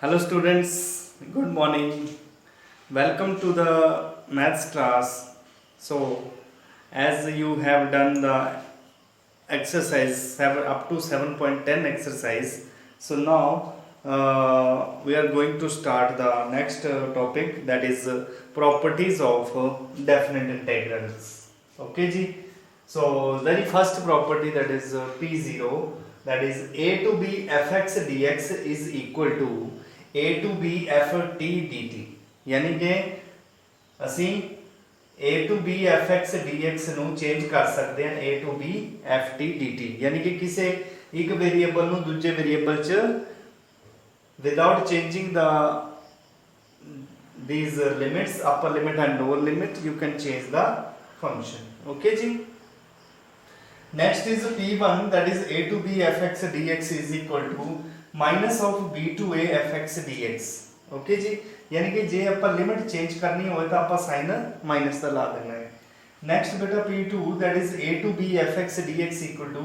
Hello students, good morning. Welcome to the maths class. So, as you have done the exercise up to 7.10 exercise, so now we are going to start the next topic, that is properties of definite integrals. Okay ji. So very first property, that is P0, that is a to b fx dx is equal to a to b ft dt, यानी कि ਅਸੀਂ a to b fx dx ਨੂੰ change ਕਰ ਸਕਦੇ ਹਾਂ a to b ft dt, यानी कि ਕਿਸੇ ਇੱਕ ਵੇਰੀਏਬਲ ਨੂੰ ਦੂਜੇ ਵੇਰੀਏਬਲ ਚ without changing these limits, upper limit and lower limit, you can change the function. Okay ji. Next is P1, that is a to b fx dx is equal to minus of b to a fx dx. Okay जी, यानी कि जे आप limit change करनी हो तो आप sign minus का ला देना है. नेक्स्ट बेटा P2, that is a to b fx dx equal to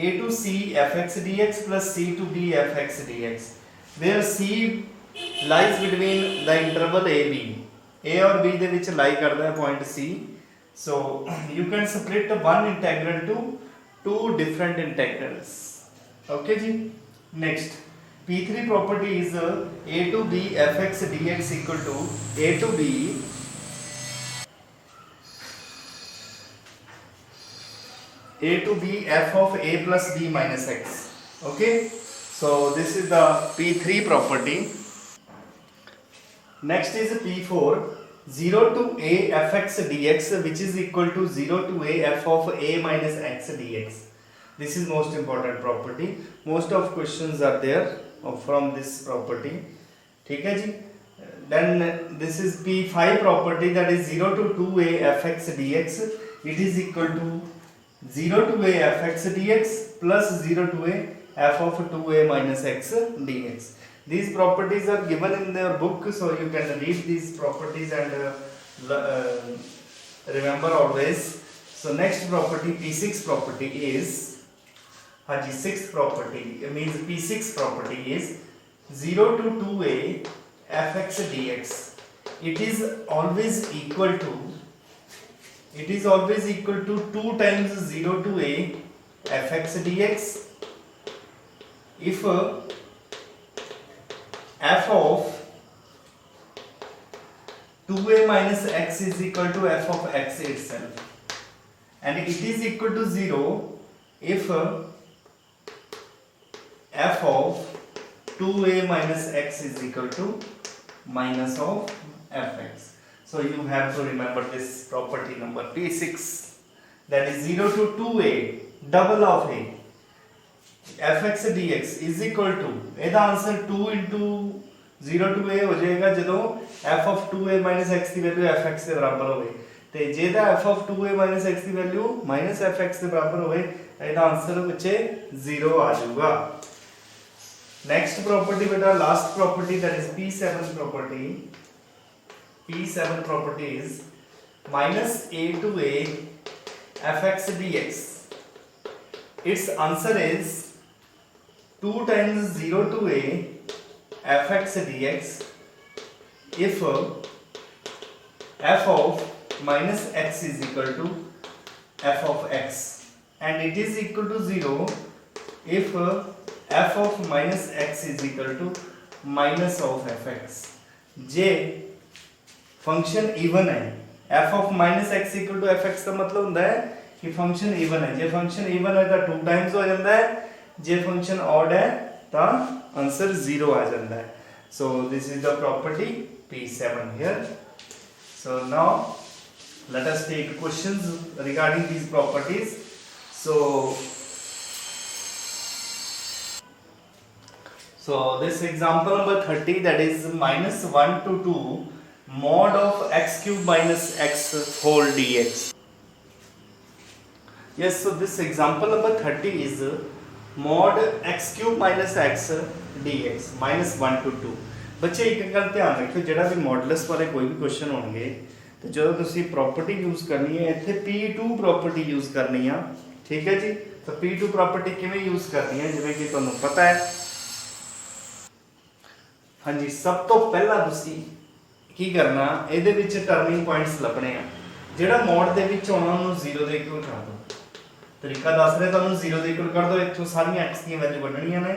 a to c fx dx plus c to b fx dx, where c lies between the interval a b. a और b ਦੇ ਵਿੱਚ लाई करता है point c. So you can split one integral to two different integrals. Okay ji. Next P3 property is a to b fx dx equal to a to b f of a plus b minus x. Okay, so this is the P3 property. Next is P4, 0 to a fx dx, which is equal to 0 to a f of a minus x dx. This is most important property. Most of questions are there from this property. ठीक है जी. Then this is P5 property, that is 0 to 2a fx dx. It is equal to 0 to a fx dx plus 0 to a f of 2a minus x dx. These properties are given in their book, so you can read these properties and remember always. So next property, P6 property is sixth property, means P6 property is 0 to 2a fx dx. It is always equal to 2 times 0 to a fx dx if f of 2a minus x is equal to f of x itself, and it is equal to 0 if f of 2a minus x is equal to minus of fx. So you have to remember this property number P6, that is 0 to 2a double of a fx dx is equal to, ਇਹਦਾ answer 2 into 0 to a ਹੋ ਜਾਏਗਾ ਜਦੋਂ f of 2a minus x the value fx ਦੇ ਬਰਾਬਰ ਹੋਵੇ, ਤੇ ਜੇ ਦਾ f of 2a minus x the value minus fx ਦੇ ਬਰਾਬਰ ਹੋਵੇ, ਇਹਦਾ ਆਨਸਰ ਵਿੱਚ 0 ਆ ਜਾਊਗਾ. Next property beta, last property, that is P7 property. P7 property is minus a to a fx dx. Its answer is 2 times 0 to a fx dx if f of minus x is equal to f of x, and it is equal to 0 if f of minus x is equal to minus of fx. J function even है, f of minus x equal to fx का मतलब ਹੁੰਦਾ है कि function even है. जे function even है तो 2 times हो जाता है, जे फंक्शन ऑड है तो आंसर 0 आ जाता है. So this is the property P7 here. So now let us take questions regarding these properties. So this example number 30, that is minus 1 to 2 mod of x cube minus x whole dx. Yes, so this example number 30 is mod x cube minus x dx minus 1 to 2. ਬੱਚੇ ਇੱਕ ਗੱਲ ਧਿਆਨ ਰੱਖਿਓ, ਜਿਹੜਾ ਵੀ modulus ਬਾਰੇ ਕੋਈ ਵੀ question ਹੋਣਗੇ ਤੇ ਜਦੋਂ ਤੁਸੀਂ ਪ੍ਰੋਪਰਟੀ ਯੂਜ਼ ਕਰਨੀ ਹੈ, ਇੱਥੇ P2 ਪ੍ਰੋਪਰਟੀ ਯੂਜ਼ ਕਰਨੀ ਆ. ਠੀਕ ਹੈ ਜੀ. ਤਾਂ P2 ਪ੍ਰੋਪਰਟੀ ਕਿਵੇਂ ਯੂਜ਼ ਕਰਨੀ ਹੈ, ਜਿਵੇਂ ਕਿ ਤੁਹਾਨੂੰ ਪਤਾ ਹੈ हाँ जी, सब तो पहला तुसी की करना ਇਹਦੇ ਵਿੱਚ ਟਰਨਿੰਗ ਪੁਆਇੰਟਸ ਲੱਭਣੇ ਆ ਜਿਹੜਾ ਮੋਡ ਦੇ ਵਿੱਚ ਆਉਣਾ ਉਹਨੂੰ 0 ਦੇ ਇਕੁਅਲ ਕਰ ਦਿਓ। ਤਰੀਕਾ ਦੱਸ ਰਿਹਾ ਤੁਹਾਨੂੰ 0 ਦੇ ਇਕੁਅਲ ਕਰ ਦਿਓ। ਇੱਥੋਂ ਸਾਰੀਆਂ x ਦੀਆਂ ਵੈਲਿਊ ਕੱਢਣੀਆਂ ਨੇ।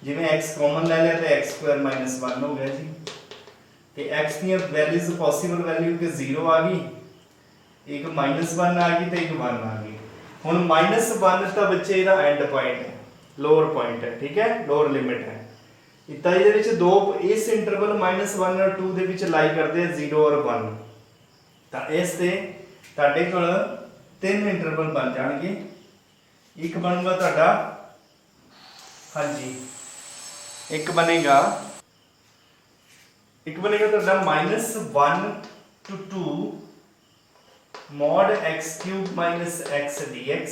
ਜਿਵੇਂ x ਕਾਮਨ ਲੈ ਲਿਆ ਤੇ x² - 1 ਹੋ ਗਿਆ ਜੀ। ਤੇ x ਦੀਆਂ ਵੈਲਿਊਜ਼ ਪੋਸੀਬਲ ਵੈਲਿਊ ਕਿ 0 ਆ ਗਈ, ਇੱਕ -1 ਆ ਗਈ ਤੇ ਇੱਕ 1 ਆ ਗਈ। ਹੁਣ -1 ਤਾਂ ਬੱਚੇ ਇਹਦਾ ਐਂਡ ਪੁਆਇੰਟ ਹੈ, ਲੋਅਰ ਪੁਆਇੰਟ ਹੈ, ਠੀਕ ਹੈ, ਲੋਅਰ ਲਿਮਿਟ ਹੈ। इतना ਇਹਦੇ ਵਿੱਚ ਦੋ ਇਸ ਇੰਟਰਵਲ -1 और 2 ਦੇ ਵਿੱਚ ਲਾਈ ਕਰਦੇ ਆ 0 और 1। ਤਾਂ ਇਸ ਤੇ ਤੁਹਾਡੇ ਕੋਲ ਤਿੰਨ ਇੰਟਰਵਲ ਬਣ ਜਾਣਗੇ। ਇੱਕ ਬਣੂਗਾ ਤੁਹਾਡਾ, ਹਾਂਜੀ, ਇੱਕ ਬਣੇਗਾ ਤੁਹਾਡਾ -1 to 2 mod x³ - x dx,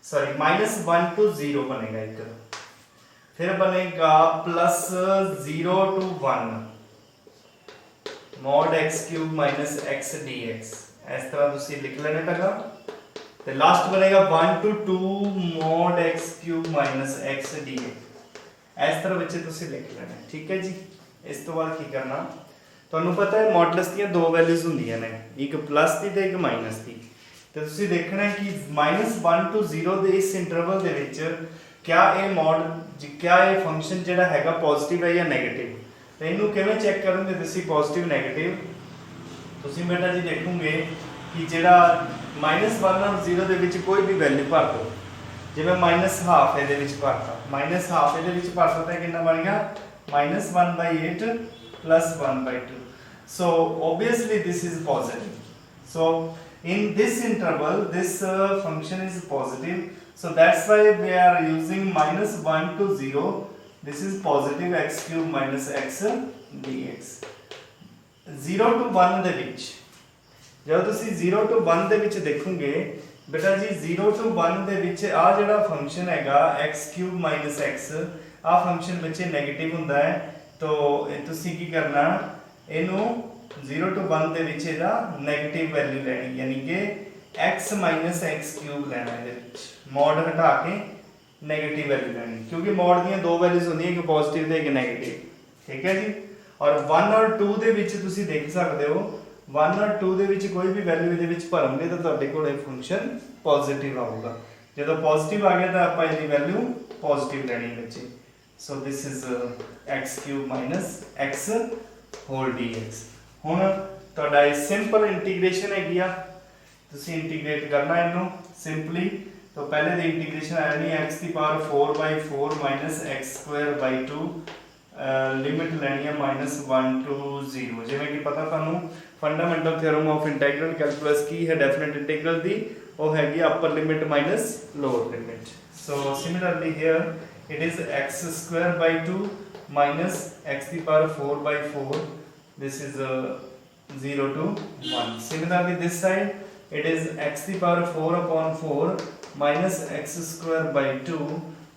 sorry -1 to 0 बनेगा एक। फिर बनेगा +0 to 1 mod x³ - x dx। इस तरह तुसी लिख लेना टका। ते लास्ट बनेगा 1 to 2 mod x³ - x dx। इस तरह बच्चे तुसी लिख लेना, ठीक है जी। इस तो बाद की करना, ਤੁਹਾਨੂੰ ਪਤਾ ਹੈ ਮੋਡਲਸ ਦੀਆਂ ਦੋ ਵੈਲਿਊਜ਼ ਹੁੰਦੀਆਂ ਨੇ, ਇੱਕ ਪਲੱਸ ਦੀ ਤੇ ਇੱਕ ਮਾਈਨਸ ਦੀ। ਤੇ ਤੁਸੀਂ ਦੇਖਣਾ ਹੈ ਕਿ -1 to 0 ਦੇ ਇਸ ਇੰਟਰਵਲ ਦੇ ਵਿੱਚ क्या ਇਹ ਫੰਕਸ਼ਨ ਜਿਹੜਾ ਹੈਗਾ ਪੋਜ਼ਿਟਿਵ ਹੈ ਜਾਂ ਨੈਗੇਟਿਵ। ਤੇ ਇਹਨੂੰ ਕਿਵੇਂ ਚੈੱਕ ਕਰੋਗੇ ਤੁਸੀਂ ਪੋਜ਼ਿਟਿਵ ਨੈਗੇਟਿਵ? ਤੁਸੀਂ ਬੇਟਾ ਜੀ ਦੇਖੋਗੇ ਕਿ ਜਿਹੜਾ -1 ਔਰ 0 ਦੇ ਵਿੱਚ ਕੋਈ ਵੀ ਵੈਲਿਊ ਭਰ ਦਿਓ। ਜਿਵੇਂ -½ ਇਹਦੇ ਵਿੱਚ ਭਰਤਾ, -½ ਇਹਦੇ ਵਿੱਚ ਭਰਤਾ ਤਾਂ ਕਿੰਨਾ ਬਣ ਗਿਆ -1/8 + 1/2। so obviously this is positive, so in this interval this function is positive, so that's why we are using -1 to 0, this is positive x³ - x dx। 0 to 1 ਦੇ ਵਿੱਚ ਜਦੋਂ ਤੁਸੀਂ 0 to 1 ਦੇ ਵਿੱਚ ਦੇਖੋਗੇ ਬੇਟਾ ਜੀ 0 to 1 ਦੇ ਵਿੱਚ ਆ ਜਿਹੜਾ ਫੰਕਸ਼ਨ ਹੈਗਾ x³ - x, ਆ ਫੰਕਸ਼ਨ ਬੱਚੇ ਨੈਗੇਟਿਵ ਹੁੰਦਾ ਹੈ। तो ਤੁਸੀਂ ਕੀ ਕਰਨਾ, ਇਹਨੂੰ 0 to 1 ਦੇ ਵਿੱਚ ਇਹਦਾ ਨੈਗੇਟਿਵ ਵੈਲਿਊ ਲੈਣੀ, ਯਾਨੀ ਕਿ x - x³ ਲੈਣਾ। ਇਹਦੇ ਵਿੱਚ ਮੋਡ ਹਟਾ ਕੇ ਨੈਗੇਟਿਵ ਵੈਲਿਊ ਲੈਣੀ, ਕਿਉਂਕਿ ਮੋਡ ਦੀਆਂ ਦੋ ਵੈਲਿਊਜ਼ ਹੁੰਦੀਆਂ, ਇੱਕ ਪੋਜ਼ਿਟਿਵ ਤੇ ਇੱਕ ਨੈਗੇਟਿਵ, ਠੀਕ ਹੈ ਜੀ। ਔਰ 1 ਔਰ 2 ਦੇ ਵਿੱਚ ਤੁਸੀਂ ਦੇਖ ਸਕਦੇ ਹੋ 1 ਔਰ 2 ਦੇ ਵਿੱਚ ਕੋਈ ਵੀ ਵੈਲਿਊ ਇਹਦੇ ਵਿੱਚ ਭਰੋਗੇ ਤਾਂ ਤੁਹਾਡੇ ਕੋਲ ਇਹ ਫੰਕਸ਼ਨ ਪੋਜ਼ਿਟਿਵ ਆਊਗਾ। ਜਦੋਂ ਪੋਜ਼ਿਟਿਵ ਆ ਗਿਆ ਤਾਂ ਆਪਾਂ ਇਹਦੀ ਵੈਲਿਊ ਪੋਜ਼ਿਟਿਵ ਲੈਣੀ ਬੱਚੇ। so this is x³ - x whole dx। ਹੁਣ ਤੁਹਾਡਾ ਇਹ ਸਿੰਪਲ ਇੰਟੀਗ੍ਰੇਸ਼ਨ ਹੈਗੀ ਆ, ਤੁਸੀਂ ਇੰਟੀਗ੍ਰੇਟ ਕਰਨਾ ਇਹਨੂੰ ਸਿੰਪਲੀ। तो पहले ਦੀ ਇੰਟੀਗ੍ਰੇਸ਼ਨ ਆ ਜਾਣੀ x⁴/4 - x²/2, ਲਿਮਿਟ ਲੈਣੀ ਹੈ -1 to 0। ਜਿਵੇਂ ਕਿ ਪਤਾ ਤੁਹਾਨੂੰ fundamental theorem of integral calculus ਕੀ ਹੈ, ਡੈਫੀਨਿਟ ਇੰਟੀਗਰਲ ਦੀ, ਉਹ ਹੈਗੀ upper limit minus lower limit. So similarly here it is x²/2 minus x⁴/4, this is 0 to 1। similarly this side it is x⁴/4 minus x²/2,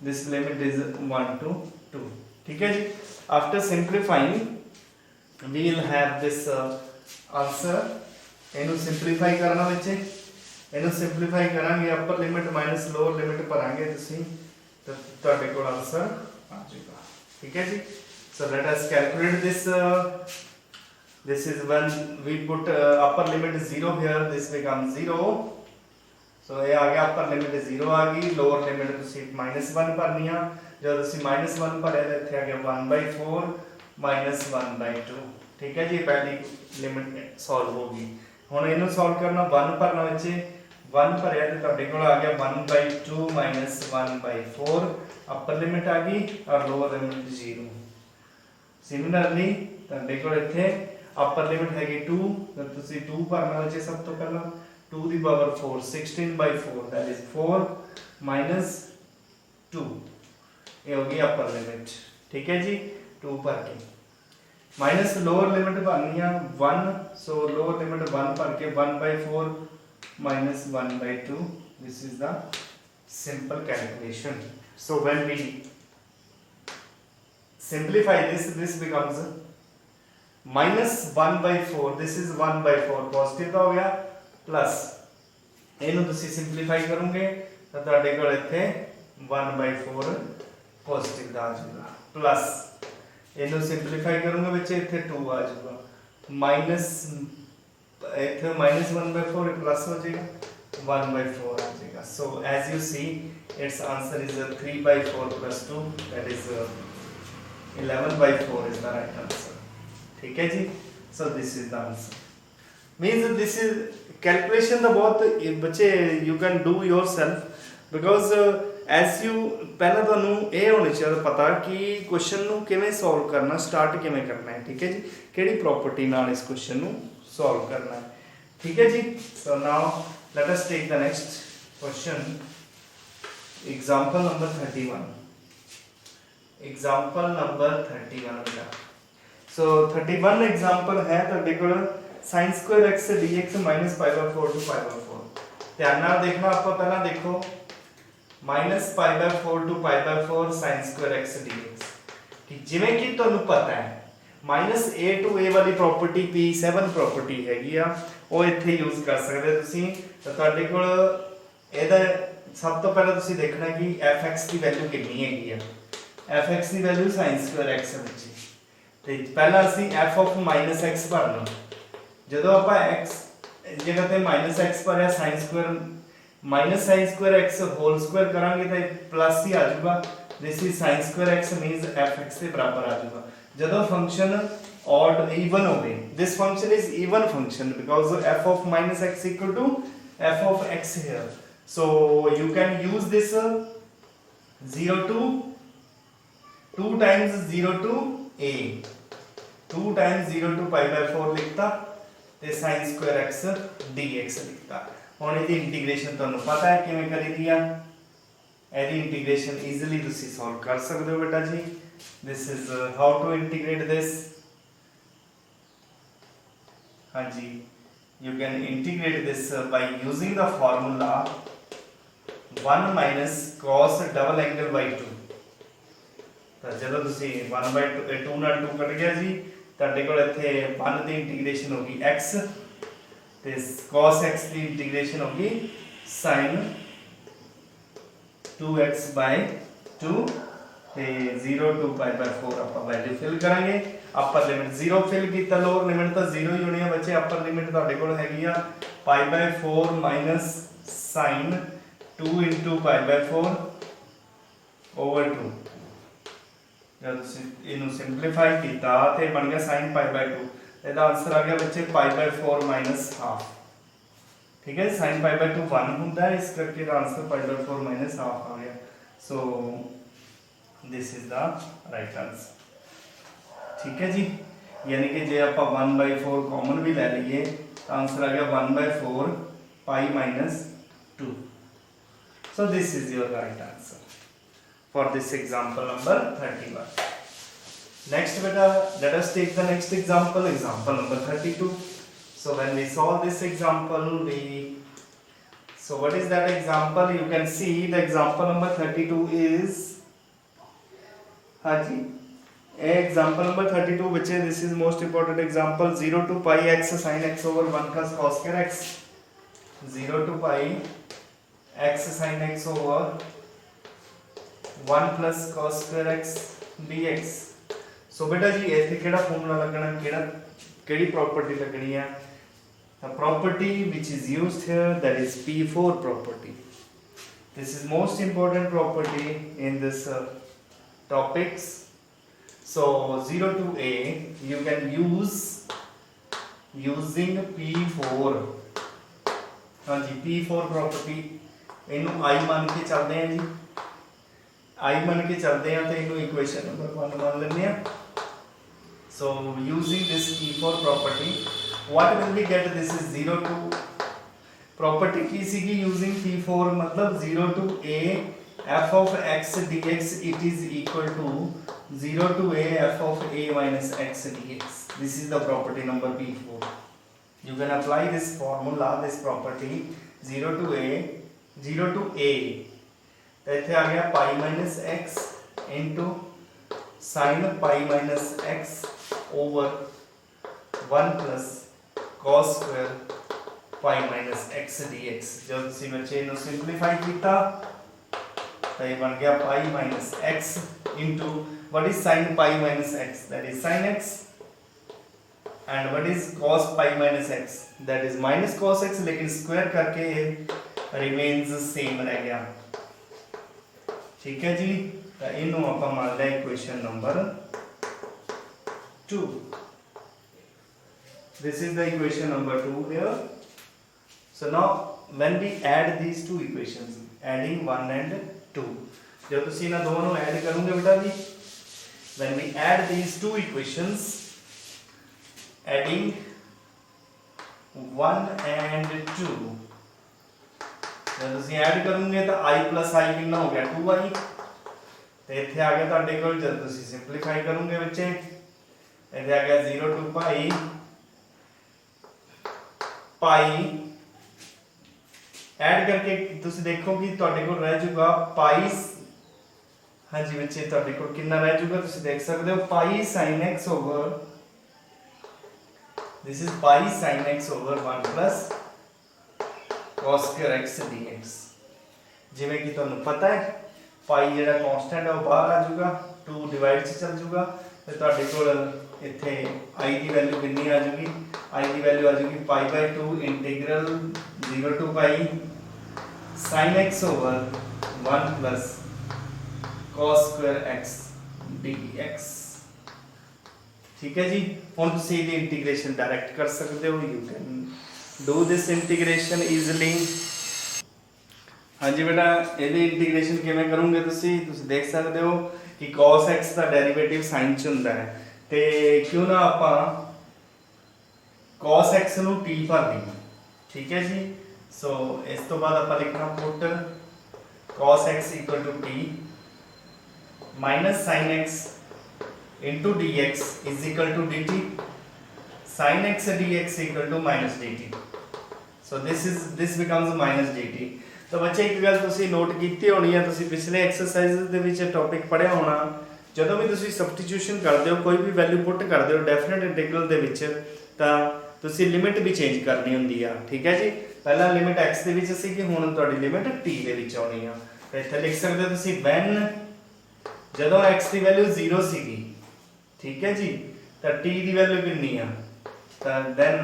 this limit is 1 to 2, ठीक है जी। after simplifying we will have this answer। ਇਹਨੂੰ simplify ਕਰਨਾ ਬੱਚੇ, ਇਹਨੂੰ simplify ਕਰਾਂਗੇ ਅਪਰ limit minus lower limit ਭਰਾਂਗੇ ਤੁਸੀਂ तो ਤੁਹਾਡੇ ਕੋਲ ਆਨਸਰ ਆ ਜਾਏਗਾ, ਠੀਕ ਹੈ ਜੀ। so let us calculate this this is when we put upper limit 0 here, this becomes 0। so ਇਹ ਆ ਗਿਆ upper limit 0 ਆ ਗਈ, lower limit ਤੁਸੀਂ -1 ਭਰਨੀ ਆ। ਜਦੋਂ ਤੁਸੀਂ -1 ਭਰਿਆ ਤਾਂ ਇੱਥੇ ਆ ਗਿਆ 1/4 - 1/2, ਠੀਕ ਹੈ ਜੀ। ਪਹਿਲੀ ਲਿਮਿਟ ਸੋਲਵ ਹੋ ਗਈ। ਹੁਣ ਇਹਨੂੰ ਸੋਲਵ ਕਰਨਾ, 1 ਭਰਨਾ ਵਿੱਚ 1 ਭਰਿਆ ਤੇ ਤੁਹਾਡੇ ਕੋਲ ਆ ਗਿਆ 1/2 - 1/4, ਅਪਰ ਲਿਮਿਟ ਆ ਗਈ ਔਰ ਲੋਅਰ ਲਿਮਿਟ 0। ਸਿਮਿਲਰਲੀ ਤੁਹਾਡੇ ਕੋਲ ਇੱਥੇ ਅਪਰ ਲਿਮਿਟ ਹੈਗੀ 2, ਤਾਂ ਤੁਸੀਂ 2 ਭਰਨਾ ਵਿੱਚ ਸਭ ਤੋਂ ਪਹਿਲਾਂ 2 ਦੀ ਪਾਵਰ 4, 16/4, that is 4 - 2, ਇਹ ਹੋ ਗਈ ਅਪਰ ਲਿਮਿਟ, ਠੀਕ ਹੈ ਜੀ। 2 ਭਰ ਕੇ ਮਾਈਨਸ ਲੋਅਰ ਲਿਮਿਟ ਭਰਨੀ ਆ 1, ਸੋ ਲੋਅਰ ਲਿਮਿਟ 1 ਭਰ ਕੇ 1/4 minus 1/2, this is the simple calculation। so when we simplify this becomes -1/4, this is 1/4 positive ਦਾ ਹੋ ਗਿਆ, ਪਲੱਸ ਇਹਨੂੰ ਤੁਸੀਂ ਸਿੰਪਲੀਫਾਈ ਕਰੋਗੇ ਤਾਂ ਤੁਹਾਡੇ ਕੋਲ ਇੱਥੇ 1/4 ਪੋਜ਼ਿਟਿਵ ਦਾ ਆ ਜਾਊਗਾ, ਪਲੱਸ ਇਹਨੂੰ ਸਿੰਪਲੀਫਾਈ ਕਰੂੰਗਾ ਬੱਚੇ ਇੱਥੇ 2 ਆ ਜਾਊਗਾ ਮਾਈਨਸ ਇੱਥੇ -1/4 प्लस हो जाएगा 1/4 आ जाएगा. So as you see its answer is 3/4 plus 2 that is 11/4 is the right answer. ठीक है जी. So this is the answer. Means this is calculation ਦਾ ਬਹੁਤ ਬੱਚੇ you can do yourself because as you ਪਹਿਲਾਂ ਤੁਹਾਨੂੰ ਇਹ ਹੋਣੀ ਚਾਹੀਦਾ ਪਤਾ ਕਿ ਕੁਐਸਚਨ ਨੂੰ ਕਿਵੇਂ ਸੋਲਵ ਕਰਨਾ ਸਟਾਰਟ ਕਿਵੇਂ ਕਰਨਾ ਹੈ. ਠੀਕ ਹੈ ਜੀ. ਕਿਹੜੀ ਪ੍ਰੋਪਰਟੀ ਨਾਲ ਇਸ ਕੁਐਸਚਨ ਨੂੰ सॉल्व करना है. ठीक है जी. So now let us take the next question. Example number 31. Example number 31 बेटा. So 31 example है ਤੁਹਾਡੇ ਕੋਲ sin square x dx minus pi by 4 to pi by 4. ਧਿਆਨ ਨਾਲ ਦੇਖਣਾ. ਆਪਾਂ ਪਹਿਲਾਂ ਦੇਖੋ minus pi by 4 to pi by 4 sin square x dx कि ਜਿਵੇਂ ਕਿ ਤੁਹਾਨੂੰ ਪਤਾ ਹੈ माइनस a टू a वाली प्रॉपर्टी p7 प्रॉपर्टी हैगी आ ਉਹ ਇੱਥੇ ਯੂਜ਼ ਕਰ ਸਕਦੇ ਤੁਸੀਂ. ਤਾਂ ਤੁਹਾਡੇ ਕੋਲ ਇਹਦਾ ਸਭ ਤੋਂ ਪਹਿਲਾਂ ਤੁਸੀਂ ਦੇਖਣਾ ਕਿ fx ਦੀ ਵੈਲਿਊ ਕਿੰਨੀ ਹੈਗੀ ਆ. fx ਦੀ ਵੈਲਿਊ sin square x ਵਿੱਚ ਤੇ ਪਹਿਲਾਂ ਅਸੀਂ f of -x ਭਰਨਾ. ਜਦੋਂ ਆਪਾਂ x ਜਗ੍ਹਾ ਤੇ -x ਭਰਿਆ sin square x whole square ਕਰਾਂਗੇ ਤਾਂ ਪਲੱਸ ਹੀ ਆ ਜਾਊਗਾ. this is sin square x means fx ਦੇ ਬਰਾਬਰ ਆ ਜਾਊਗਾ. ਜਦੋਂ function odd even होवे. This function is even function because f of -x equal to f of x here. So you can use this 0 to 2 times 0 to a 2 times 0 to pi by 4 ਲਿਖਤਾ ਤੇ sin square x dx ਲਿਖਤਾ. ਹੁਣ ਇਹਦੀ integration ਤੁਹਾਨੂੰ ਪਤਾ ਹੈ ਕਿਵੇਂ ਕਰੀਦੀ ਆ. ਇਹਦੀ ਇੰਟੀਗ੍ਰੇਸ਼ਨ ਈਜ਼ੀਲੀ ਤੁਸੀਂ ਸੋਲਵ ਕਰ ਸਕਦੇ ਹੋ ਬੇਟਾ ਜੀ. This is how to integrate this. हाँ जी, you can integrate this by using the formula 1 minus cos double angle by 2. ਤਾਂ ਜਦੋਂ ਤੁਸੀਂ 1/2 ਨਾਲ 2 ਕੱਟ ਗਿਆ ਜੀ ਤੁਹਾਡੇ ਕੋਲ ਇੱਥੇ 1 ਦੀ ਇੰਟੀਗ੍ਰੇਸ਼ਨ ਹੋਗੀ x ਤੇ cos x ਦੀ ਇੰਟੀਗ੍ਰੇਸ਼ਨ ਹੋਗੀ sin 2x by 2 ਤੇ 0 to pi by 4 ਆਪਾਂ ਵੈਲਿਊ ਫਿਲ ਕਰਾਂਗੇ. ਅਪਰ ਲਿਮਿਟ 0 ਫਿਲ ਕੀਤਾ ਲੋਅਰ ਲਿਮਿਟ ਤਾਂ 0 ਹੀ ਹੋਣੀ ਆ ਬੱਚੇ. ਅਪਰ ਲਿਮਿਟ ਤੁਹਾਡੇ ਕੋਲ ਹੈਗੀ ਆ pi by 4 minus sin 2 into pi by 4 over 2. ਜਦ ਤੁਸੀਂ ਇਹਨੂੰ ਸਿੰਪਲੀਫਾਈ ਕੀਤਾ ਤੇ ਬਣ ਗਿਆ sin pi by 2. ਇਹਦਾ ਆਨਸਰ ਆ ਗਿਆ ਬੱਚੇ pi by 4 minus half. ਠੀਕ ਹੈ. sin pi by 2 1 ਹੁੰਦਾ ਹੈ ਇਸ ਕਰਕੇ ਦਾ answer pi by 4 minus half ਆ ਗਿਆ. ਸੋ this is the right answer. ठीक है जी. यानी कि जे आप 1/4 कॉमन भी ले लीए तो आंसर आ गया 1/4 pi minus 2. So this is your right answer for this example number 31. Next beta, let us take the next example number 32. So when we solve this example so what is that example? You can see the example number 32 is हाँ जी. Example number 32 which is this is most important example 0 to pi x sin x over 1 plus cos square x. 0 to pi x sin x over 1 plus cos square x dx. So बेटा जी ਇੱਥੇ ਕਿਹੜਾ formula ਲੱਗਣਾ ਕਿਹੜੀ property ਲੱਗਣੀ ਹੈ. The property which is used here that is P4 property. This is most important property in this topics. So 0 to a you can use using P4. हाँ जी P4 property ਇਹਨੂੰ I ਮੰਨ ਕੇ ਚੱਲਦੇ ਹਾਂ ਜੀ. I ਮੰਨ ਕੇ ਚੱਲਦੇ ਹਾਂ ਤੇ ਇਹਨੂੰ ਇਕੁਏਸ਼ਨ ਨੰਬਰ 1 ਮੰਨ ਲੈਂਦੇ ਹਾਂ. So using this P4 property what will we get? This is 0 to property की सीगी using P4 मतलब 0 to a f of x dx it is equal to 0 to a f of a minus x dx. This is the property number P4. You can apply this formula, this property 0 to a तो ਇੱਥੇ ਆ ਗਿਆ pi minus x into sin pi minus x over 1 plus cos square pi minus x dx. जब ਤੁਸੀਂ ਬੱਚੇ ਨੂੰ simplify ਕੀਤਾ ਤਾਂ ਇਹ ਬਣ ਗਿਆ pi minus x into what is sin pi minus x, that is sin x, and what is cos pi minus x, that is minus cos x, लेकिन स्क्वायर करके remains same रह गया। ठीक है जी, तो इनू आप मान लिया equation number 2। This is the equation number 2 here. So now when we add these two equations, adding 1 and 2, जब तुसी इन्हां दोवां नूं ऐड करोगे बेटा जी, when we add these two equations, adding 1 and 2, जब तुसी ऐड करोगे तो i plus i कितना हो गया 2i, तो इत्थे आ गया तुहाडे कोल, जब तुसी सिंपलीफाई करोगे बच्चे इत्थे आ गया 0 to पाई ऐड करके तुसी देखो कि तुहाडे कोल रह जाऊगा पाई, हाँ जी बच्चे तुहाडे कोल कितना रह जाऊगा, तुसी देख सकते हो पाई sin x over, this is pi sin x over 1 plus cos square x dx। जिवें कि तुहानू पता है पाई जेड़ा कांस्टेंट है वो बाहर आ जाऊगा, 2 डिवाइड से चल जाऊगा, ते तुहाडे कोल इत्थे i की वैल्यू कितनी आ जाएगी, i की वैल्यू आ जाएगी pi by 2 integral 0 to pi sin x over 1 plus cos square x dx। ठीक है जी, हुण तुसीं इहदी इंटीग्रेशन डायरेक्ट कर सकते हो, you can do this integration easily. हाँ जी बेटा, इहदी इंटीग्रेशन किवें करोगे तुसीं देख सकते हो कि cos x का डेरिवेटिव sin च हुंदा है, ते क्यों ना आपां cos x ਨੂੰ t ਭਰ ਲਈਏ। ठीक है जी, सो इस तो बाद आपां लिखना put cos x equal to t minus sin x into dx is equal to dt, sin x dx equal to minus dt, so this becomes minus dt। तो बच्चे एक गल तुसी नोट कीती होनी है, तुसी पिछले एक्सरसाइज दे विच टॉपिक पढ़िया होना, ਜਦੋਂ ਵੀ ਤੁਸੀਂ ਸਬਸਟੀਟਿਊਸ਼ਨ ਕਰਦੇ ਹੋ, ਕੋਈ ਵੀ ਵੈਲਿਊ ਪੁੱਟ ਕਰਦੇ ਹੋ ਡੈਫੀਨਿਟ ਇੰਟੀਗਰਲ ਦੇ ਵਿੱਚ, ਤਾਂ ਤੁਸੀਂ ਲਿਮਿਟ ਵੀ ਚੇਂਜ ਕਰਨੀ ਹੁੰਦੀ ਆ। ਠੀਕ ਹੈ ਜੀ, ਪਹਿਲਾਂ ਲਿਮਿਟ x ਦੇ ਵਿੱਚ ਸੀ, ਕਿ ਹੁਣ ਤੁਹਾਡੀ ਲਿਮਿਟ t ਦੇ ਵਿੱਚ ਆਉਣੀ ਆ। ਤਾਂ ਇੱਥੇ ਲਿਖ ਸਕਦੇ ਹੋ ਤੁਸੀਂ when ਜਦੋਂ x ਦੀ ਵੈਲਿਊ 0 ਸੀਗੀ, ਠੀਕ ਹੈ ਜੀ, ਤਾਂ t ਦੀ ਵੈਲਿਊ ਕਿੰਨੀ ਆ, ਤਾਂ then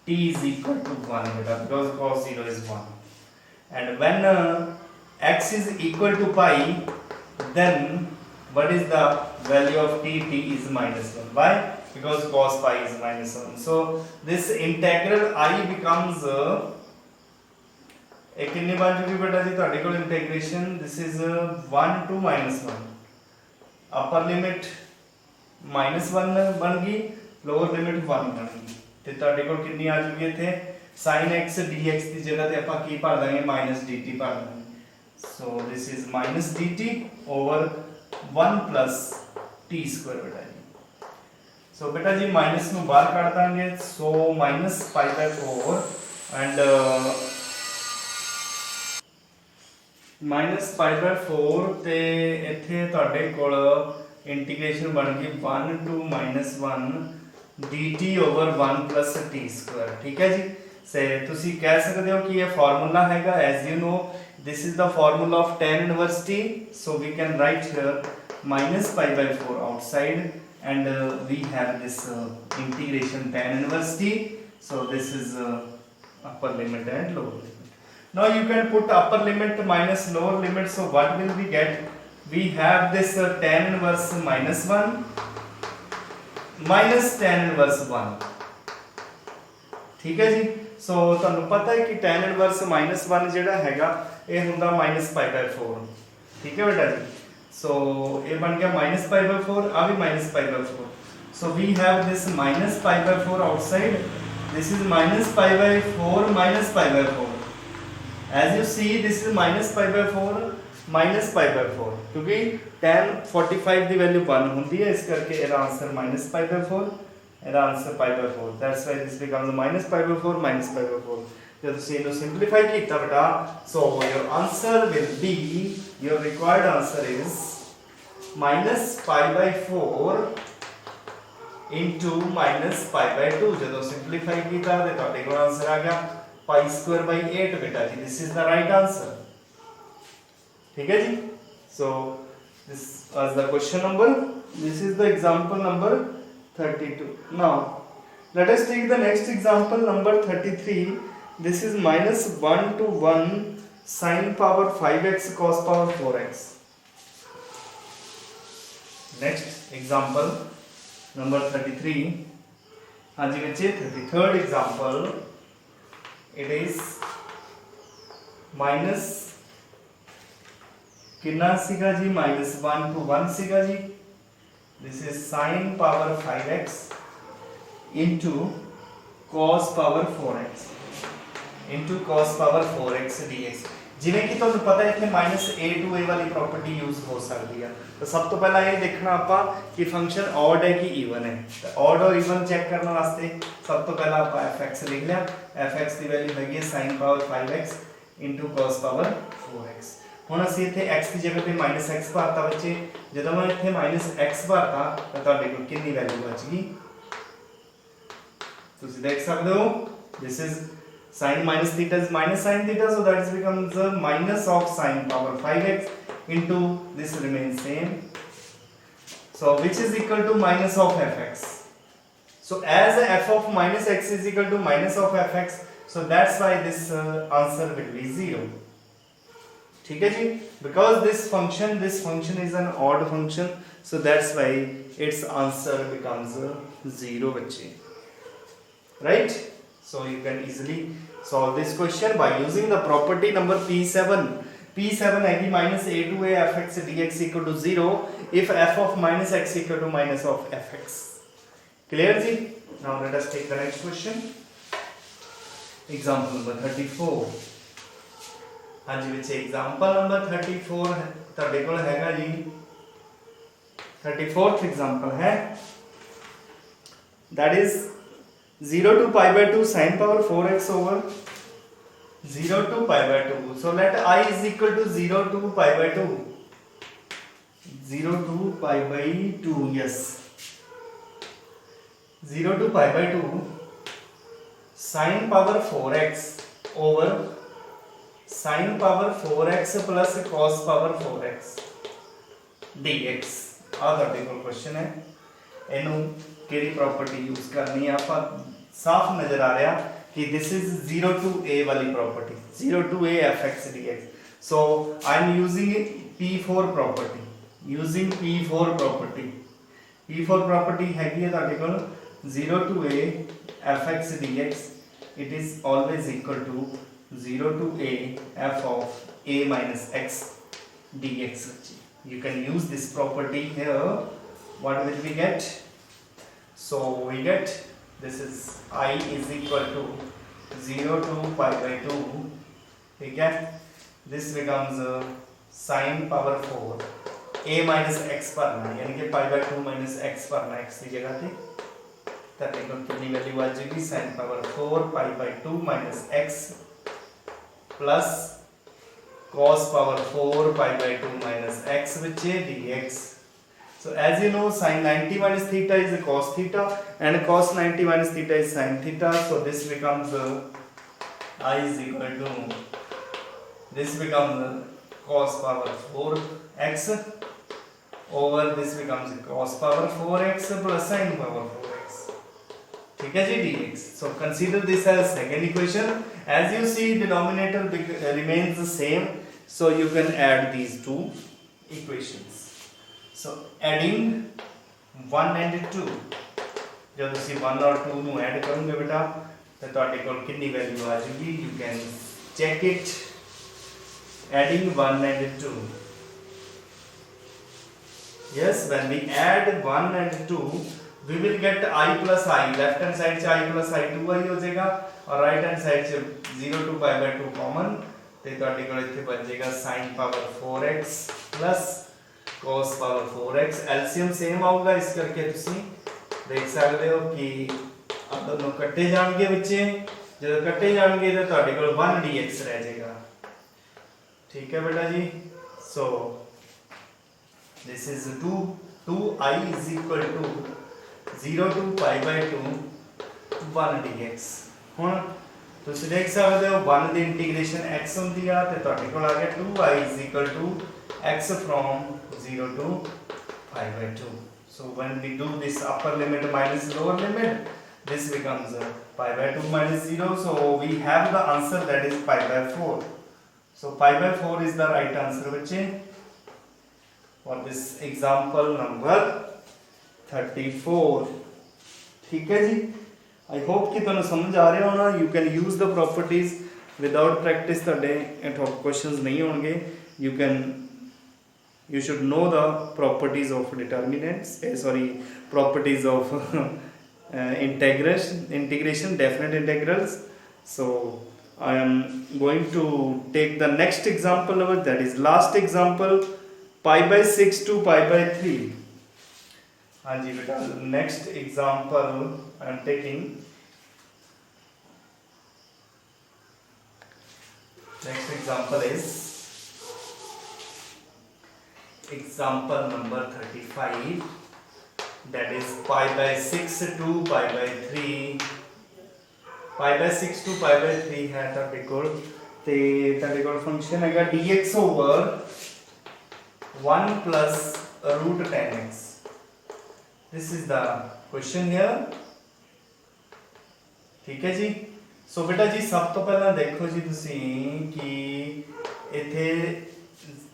t is equal to 1 ਬੇਟਾ, because cos 0 is 1, and when x is equal to pi, then what is the value of t? T is minus 1. Why? Because cos pi is minus 1. So this integral I becomes एक कितनी बन चुकी बेटा जी ਤੁਹਾਡੇ ਕੋਲ integration, this is 1 to minus 1, upper limit minus 1 बन गई, lower limit 1 बन गई, ਤੇ ਤੁਹਾਡੇ ਕੋਲ ਕਿੰਨੀ ਆ ਜੂਗੀ ਇੱਥੇ sin x dx ਦੀ ਜਗ੍ਹਾ ਤੇ ਆਪਾਂ ਕੀ ਭਰ ਦਾਂਗੇ minus dt ਭਰ ਦਾਂਗੇ। so this is minus dt over 1 plus t square बेटा जी। so बेटा जी माइनस ਨੂੰ ਬਾਹਰ ਕੱਢ ਦਾਂਗੇ, so minus pi by 4 and minus pi by 4 ਤੇ ਇੱਥੇ ਤੁਹਾਡੇ ਕੋਲ ਇੰਟੀਗ੍ਰੇਸ਼ਨ ਬਣ ਗਈ 1 to minus 1 dt over 1 plus t square। ठीक है जी, से ਤੁਸੀਂ ਕਹਿ ਸਕਦੇ ਹੋ ਕਿ ਇਹ ਫਾਰਮੂਲਾ ਹੈਗਾ, as you know this is the formula of tan inverse t, so we can write here minus pi by 4 outside, and we have this integration tan inverse t, so this is upper limit and lower limit। now you can put upper limit minus lower limit, so what will we get? we have this tan inverse minus 1 minus tan inverse 1। ठीक है जी, सो ਤੁਹਾਨੂੰ ਪਤਾ ਹੈ ਕਿ tan inverse minus 1 ਜਿਹੜਾ ਹੈਗਾ ਇਹ ਹੁੰਦਾ minus pi by 4। ठीक है बेटा जी, so ये बन गया minus pi by 4, आ भी minus pi by 4, so we have this minus pi by 4 outside, this is minus pi by 4 minus pi by 4, as you see this is minus pi by 4 minus pi by 4, क्योंकि tan 45 ਦੀ value 1 ਹੁੰਦੀ ਹੈ, ਇਸ ਕਰਕੇ ਇਹਦਾ answer minus pi by 4, ਇਹਦਾ answer pi by 4, that's why this becomes minus pi by 4 minus pi by 4। जब तुसीं इहनूं simplify कीता बेटा, so your answer will be, your required answer is minus pi by 4 into minus pi by 2। ਜਦੋਂ simplify कीता ते ਤੁਹਾਡੇ ਕੋਲ answer ਆ ਗਿਆ pi square by 8 बेटा जी, this is the right answer। ठीक है जी, so This was the question number. This is the example number 32. Now let us take the next example number 33. This is minus 1 to 1 sin power 5x cos power 4x. Next example number 33. हाँ जी बच्चे 33rd example. It is minus कितना सीगा जी minus 1 to 1 सीगा जी. This is sin power 5x into cos power 4x into cos power 4x dx. ਜਿਵੇਂ ਕਿ ਤੁਹਾਨੂੰ ਪਤਾ ਹੈ ਇੱਥੇ -a to a ਵਾਲੀ ਪ੍ਰੋਪਰਟੀ ਯੂਜ਼ ਹੋ ਸਕਦੀ ਆ. ਤਾਂ ਸਭ ਤੋਂ ਪਹਿਲਾਂ ਇਹ ਦੇਖਣਾ ਆਪਾਂ ਕਿ ਫੰਕਸ਼ਨ ਆਡ ਹੈ ਕਿ ਈਵਨ ਹੈ. ਤਾਂ ਆਡ ਔਰ ਈਵਨ ਚੈੱਕ ਕਰਨ ਵਾਸਤੇ ਸਭ ਤੋਂ ਪਹਿਲਾਂ ਆਪਾਂ fx ਲਿਖ ਲਿਆ. fx ਦੀ ਵੈਲਿਊ ਹੈਗੀ ਹੈ sin power 5x into cos power 4x. ਹੁਣ ਅਸੀਂ ਇੱਥੇ x ਦੀ ਜਗ੍ਹਾ ਤੇ -x ਭਰਤਾ ਬੱਚੇ. ਜਦੋਂ ਮੈਂ ਇੱਥੇ -x ਭਰਤਾ ਤਾਂ ਤੁਹਾਡੇ ਕੋਲ ਕਿੰਨੀ ਵੈਲਿਊ ਬਚ ਗਈ ਤੁਸੀਂ ਦੇਖ ਸਕਦੇ ਹੋ. this is sin minus theta is minus sin theta, so that becomes the minus of sin power 5x into this remains same, so which is equal to minus of fx. So as f of minus x is equal to minus of fx, so that's why this answer will be 0. ठीक है जी, because this function is an odd function, so that's why its answer becomes 0 बच्चे, right? So you can easily solve this question by using the property number P7. P7 है कि minus a to a fx dx equal to 0 if f of minus x equal to minus of fx. Clear ji? Now let us take the next question. Example number 34. हाँ जी बच्चे example number 34 ਤੁਹਾਡੇ ਕੋਲ ਹੈਗਾ ਜੀ 34th example है, that is 0 to pi by 2 sin power 4x over 0 to pi by 2. So let I is equal to 0 to pi by 2. 0 to pi by 2, yes. 0 to pi by 2 sin power 4x over sin power 4x plus cos power 4x dx. ਆ ਤੁਹਾਡੇ ਕੋਲ question ਹੈ. ਇਹਨੂੰ ਕਿਹੜੀ property use ਕਰਨੀ ਹੈ ਆਪਾਂ ਸਾਫ਼ ਨਜ਼ਰ ਆ ਰਿਹਾ कि this is 0 to a वाली property, 0 to a fx dx. So I am using p4 property, using p4 property. p4 property हैगी है ਤੁਹਾਡੇ ਕੋਲ 0 to a fx dx, it is always equal to 0 to a f of a minus x dx. You can use this property here. What will we get? So we get this is I is equal to 0 to pi by 2. ठीक है, this becomes sin power 4 a minus x भरना, यानी कि pi by 2 minus x भरना x की जगह पे. तब एक कितनी वैल्यू आ जाएगी sin power 4 pi by 2 minus x plus cos power 4 pi by 2 minus x which is dx. So as you know, sin 90 minus theta is cos theta and cos 90 minus theta is sin theta. So this becomes I is equal to, this becomes cos power 4x over this becomes cos power 4x plus sin power 4x. ठीक है जी dx. So consider this as second equation. As you see, denominator remains the same, so you can add these two equations. So adding 1 and 2, जब तुसी 1 और 2 ਨੂੰ add ਕਰੋਗੇ ਬੇਟਾ ਤਾਂ ਤੁਹਾਡੇ ਕੋਲ ਕਿੰਨੀ ਵੈਲਿਊ ਆ ਜਾਊਗੀ. You can check it. Adding 1 and 2. Yes, when we add 1 and 2, we will get I plus I. Left hand side से I plus I 2i ਹੋ ਜਾਏਗਾ और right hand side से 0 to pi by 2 कॉमन ਤੇ ਤੁਹਾਡੇ ਕੋਲ ਇੱਥੇ ਬਚ ਜਾਏਗਾ sin power 4x plus cos power 4x. LCM same ਆਊਗਾ, ਇਸ ਕਰਕੇ ਤੁਸੀਂ ਦੇਖ ਸਕਦੇ ਹੋ ਕਿ ਆ ਦੋਨੋਂ ਕੱਟੇ ਜਾਣਗੇ ਵਿੱਚੇ. ਜਦੋਂ ਕੱਟੇ ਜਾਣਗੇ ਤਾਂ ਤੁਹਾਡੇ ਕੋਲ 1 dx ਰਹਿ ਜਾਏਗਾ. ਠੀਕ ਹੈ ਬੇਟਾ ਜੀ. So this is 2i is equal to 0 to pi by 2 1 dx. ਹੁਣ ਤੁਸੀਂ ਦੇਖ ਸਕਦੇ ਹੋ 1 ਦੀ ਇੰਟੀਗ੍ਰੇਸ਼ਨ x ਹੁੰਦੀ ਆ ਤੇ ਤੁਹਾਡੇ ਕੋਲ ਆ ਗਿਆ 2i is equal to x from 0 to pi by 2. So when we do this upper limit minus lower limit, this becomes pi by 2 minus 0. So we have the answer, that is pi by 4. So pi by 4 is the right answer बच्चे for this example number 34. ठीक है जी, I hope कि तुहानू समझ आ रहा होना. You can use the properties without practice तुहाडे top questions नहीं होंगे. You should know the properties of determinants, properties of integration, definite integrals. So I am going to take the next example of it, that is last example, pi by 6 to pi by 3. हाँ जी बेटा, next example I am taking. Next example is example number 35, that is pi by 6 to pi by 3. pi by 6 to pi by 3 है ਤੁਹਾਡੇ ਕੋਲ, ਤੇ ਤੁਹਾਡੇ ਕੋਲ function ਹੈਗਾ dx over 1 plus root 10x. this is the question here. ਠੀਕ ਹੈ ਜੀ. ਸੋ ਬੇਟਾ ਜੀ ਸਭ ਤੋਂ ਪਹਿਲਾਂ ਦੇਖੋ ਜੀ ਤੁਸੀਂ ਕਿ ਇੱਥੇ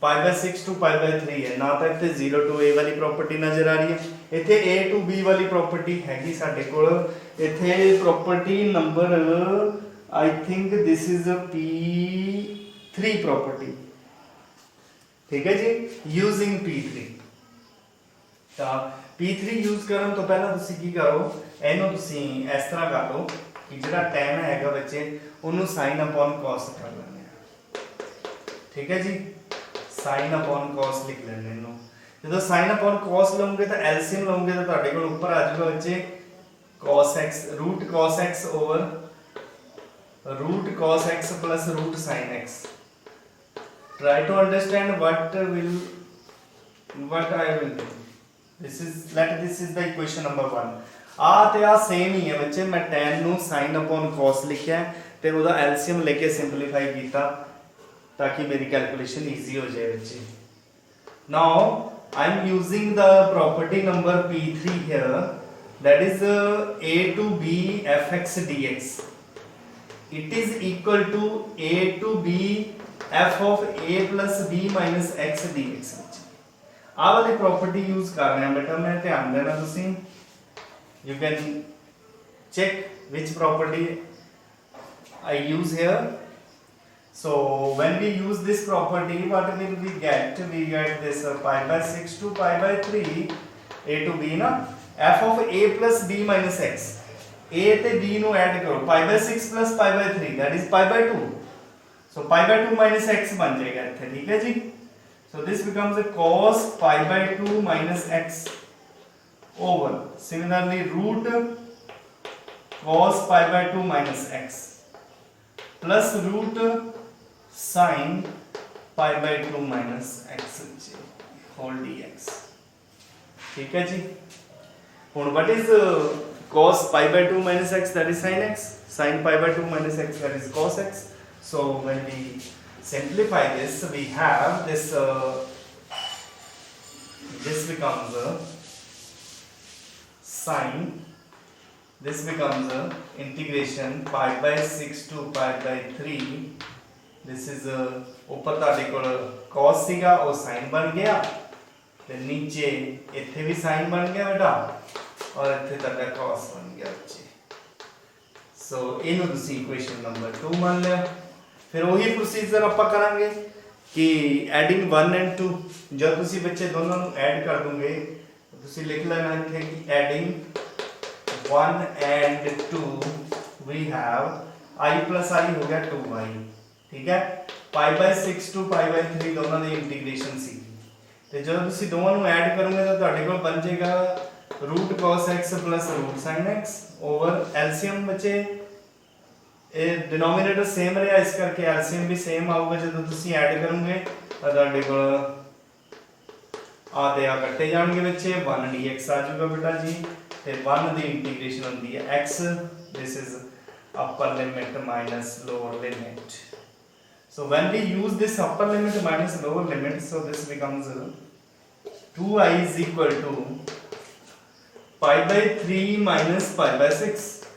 pi by 6 to pi by 3 है ना, तो इतने 0 to a वाली प्रॉपर्टी नजर आ रही है, इतने a to b वाली प्रॉपर्टी हैगी साडे कोल. इतने property number I think this is p3 property. ठीक है जी, यूजिंग p3. ਤਾਂ p3 यूज ਕਰਨ ਤੋਂ ਪਹਿਲਾਂ ਤੁਸੀਂ ਕੀ ਕਰੋ, ਇਹਨੂੰ ਤੁਸੀਂ ਇਸ ਤਰ੍ਹਾਂ ਕਰ ਲਓ ਕਿ ਜਿਹੜਾ tan ਹੈਗਾ ਬੱਚੇ ਉਹਨੂੰ sin upon cos ਕਰ ਲੈਂਦੇ ਆ. ਠੀਕ ਹੈ ਜੀ, sin upon cos लिख लेने नो. जो sin upon cos लोगे तो एलसीएम लोगे तो ਤੁਹਾਡੇ ਕੋਲ ਉੱਪਰ ਆ ਜਾਊਗਾ ਬੱਚੇ cos x root cos x over root cos x plus root sin x. try to understand what I will do. this is the equation number 1. ਆ ਤੇ ਆ ਸੇਮ ਹੀ ਹੈ ਬੱਚੇ, ਮੈਂ tan ਨੂੰ sin upon cos ਲਿਖਿਆ ਤੇ ਉਹਦਾ एलसीएम लेके सिंपलीफाई ਕੀਤਾ ताकि मेरी कैलकुलेशन इजी हो जाए बच्चे. Now I am using the property number p3 here, that is a to b fx dx. it is equal to a to b f of a plus b minus x dx. आ वाली property use कर रहे हैं बेटा, मैं ध्यान देना तुसी. you can check which property I use here. So when we use this property, what will we get? We get this pi by 6 to pi by 3 a to b na, f of a plus b minus x. a ਤੇ b ਨੂੰ add ਕਰੋ, pi by 6 plus pi by 3, that is pi by 2. so pi by 2 minus x ਬਣ ਜਾਏਗਾ ਇੱਥੇ. ਠੀਕ ਹੈ ਜੀ. so this becomes a cos pi by 2 minus x over similarly root cos pi by 2 minus x plus root sin pi by 2 minus x whole dx. ठीक है जी. ਹੁਣ what is cos pi by 2 minus x, that is sin x, sin pi by 2 minus x, that is cos x. so when we simplify this, we have this this becomes sin, this becomes integration pi by 6 to pi by 3. this is ऊपर ਤੁਹਾਡੇ ਕੋਲ cos ਸੀਗਾ ਉਹ sin ਬਣ ਗਿਆ ਤੇ ਨੀਚੇ ਇੱਥੇ ਵੀ sin ਬਣ ਗਿਆ ਬੇਟਾ ਔਰ ਇੱਥੇ ਤੁਹਾਡਾ cos ਬਣ ਗਿਆ ਬੱਚੇ. ਸੋ ਇਹਨੂੰ ਤੁਸੀਂ ਇਕੁਏਸ਼ਨ ਨੰਬਰ 2 ਮੰਨ ਲਿਆ. ਫਿਰ ਉਹੀ ਪ੍ਰੋਸੀਜਰ ਆਪਾਂ ਕਰਾਂਗੇ ਕਿ ਐਡਿੰਗ 1 ਐਂਡ 2. ਜਦ ਤੁਸੀਂ ਬੱਚੇ ਦੋਨਾਂ ਨੂੰ ਐਡ ਕਰ ਦੋਗੇ ਤੁਸੀਂ ਲਿਖ ਲੈਣਾ ਇੱਥੇ ਕਿ adding 1 and 2 we have i plus i ਹੋ ਗਿਆ 2i. ठीक है, pi by 6 to pi by 3 दोनों ਦੀ ਇੰਟੀਗ੍ਰੇਸ਼ਨ ਸੀ ਤੇ ਜਦੋਂ ਤੁਸੀਂ ਦੋਵਾਂ ਨੂੰ ਐਡ ਕਰੋਗੇ ਤਾਂ ਤੁਹਾਡੇ ਕੋਲ ਬਣ ਜਾਏਗਾ root cos x plus root sin x over LCM ਬੱਚੇ ਇਹ ਡਿਨੋਮੀਨੇਟਰ ਸੇਮ ਰਿਹਾ ਇਸ ਕਰਕੇ LCM ਵੀ ਸੇਮ ਆਊਗਾ ਜਦੋਂ ਤੁਸੀਂ ਐਡ ਕਰੋਗੇ ਤਾਂ ਤੁਹਾਡੇ ਕੋਲ ਆ ਤੇ ਆ ਕੱਟੇ ਜਾਣਗੇ ਬੱਚੇ 1 dx ਆ ਜਾਊਗਾ ਬੇਟਾ ਜੀ ਤੇ 1 ਦੀ ਇੰਟੀਗ੍ਰੇਸ਼ਨ ਹੁੰਦੀ ਹੈ x, this is upper limit minus lower limit. So when we use this upper limit minus lower limit, so this becomes 2i is equal to pi by 3 minus pi by 6.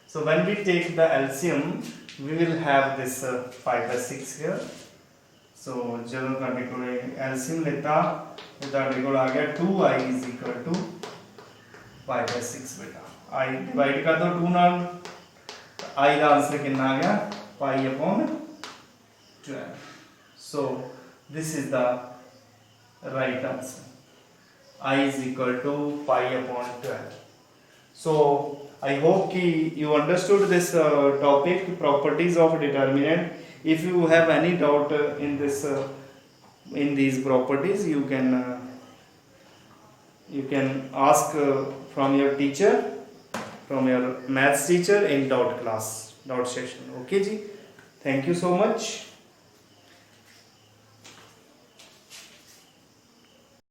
So when we take the LCM, we will have this pi by 6 here. So ਜਦੋਂ ਤੁਹਾਡੇ ਕੋਲ LCM लेता तो ਤੁਹਾਡੇ ਕੋਲ ਆ ਗਿਆ 2i is equal to pi by 6 बेटा. I divide कर दो 2 ਨਾਲ, i ਦਾ आंसर कितना आ गया pi upon 12. So this is the right answer. I is equal to pi upon 12. So I hope ki you understood this topic, properties of determinant. If you have any doubt in this in these properties, you can ask from your teacher, from your maths teacher in doubt class, doubt session. Okay ji, thank you so much.